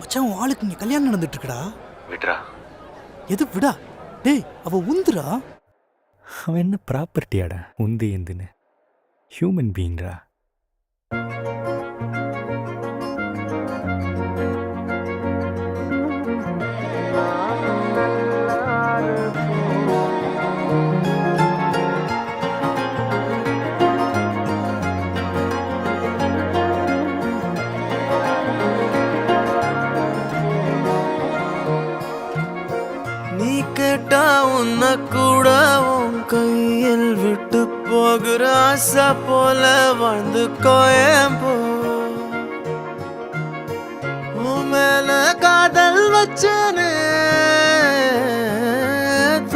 மச்சான் உன் ஆளுக்கு இங்க கல்யாணம் நடந்துட்டு இருக்குடா. விட்ரா. எது விடா? டேய் அவ உந்துரா. அவன் என்ன ப்ராப்பர்ட்டியாடா உந்து எந்துன்னு? ஹியூமன் பீயிங்ரா. நீ கேட்டா உன்ன கூட உன் கையில் விட்டு போகிற ஆசை போல வாழ்ந்து கோயம்போ. உன் மேல காதல் வச்சனே,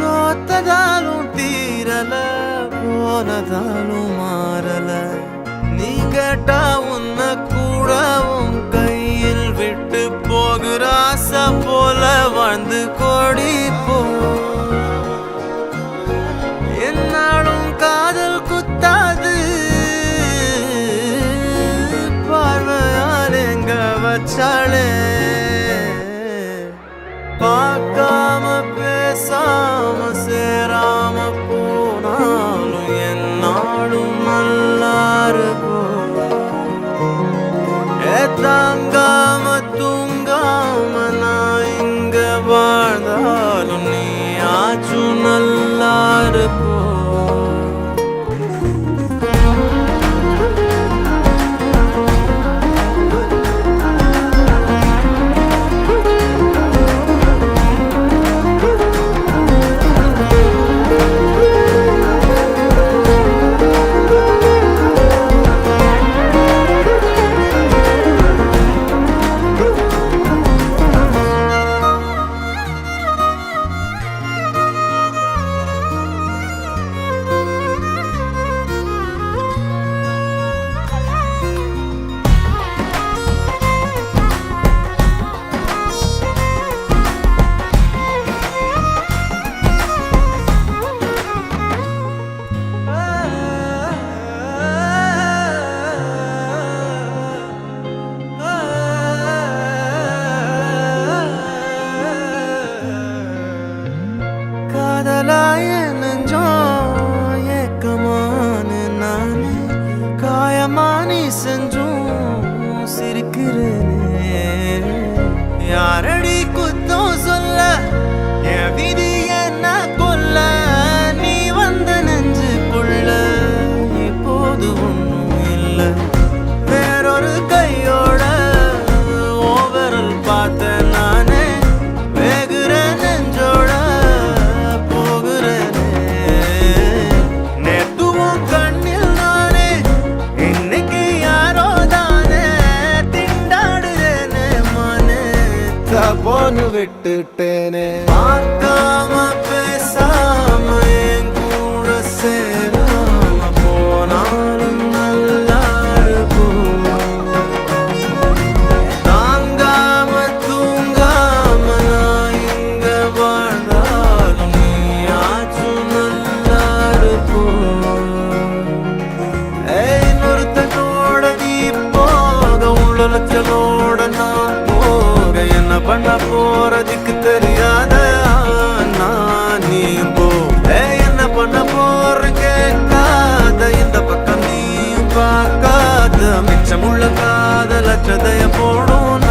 தோத்ததாலும் தீரல, போனதாலும் மாறல. நீ கேட்டா உன்ன கூட உன் கையில் விட்டு போகிற ஆசை போல வாழ்ந்து கோடி போ. என்னாலும் காதல் குத்தாது, பார்வையால் எங்க வச்சாளே. பார்க்காம பேசாம சேராம போனாலும் என்னாலும் நல்லா இருக்கும். தாங்காம தூங்காம நான் இங்க வாழ்ந்தாலும் நீ ஆச்சும் நல்லா இருப்போ. காதலாய நெஞ்சோம் ஏக்கமான நானே, காயமானி செஞ்சும் சிரிக்கிறேனே. யாரடி குத்தம் சொல்ல, என் விதி என்ன கொல்ல, நீ வந்த நெஞ்சுக்குள்ள இப்போது ஒன்றும் இல்லை. வேறொரு கையோட ஓவரல் பார்த்த நானே, வேகுற நெஞ்சோட போகிறேனே. நேத்துவும் கண்ணில் நானே, இன்னைக்கு யாரோ தானே திண்டாடுறேனே மானே. தப்போன்னு விட்டுட்டேனே. பார்க்காம பேசாம என் கூட சேராம போனாலும் நல்லா இருக்கும். தாங்காம தூங்காம நான் இங்க வாழ்ந்தாலும் நீ ஆச்சும் நல்லா இருக்கும். இன்னொருத்தனோட நீ போக, உள்ளலச்சலோட நான் போக, என்ன பண்ண போறதுக்கு தெரியாத நான் நீயும் போ. என்ன பண்ண போற கேட்காத, இந்த பக்கம் நீயும் பார்க்காத, மிச்சமுள்ள காதல் அச்சதைய போடும்.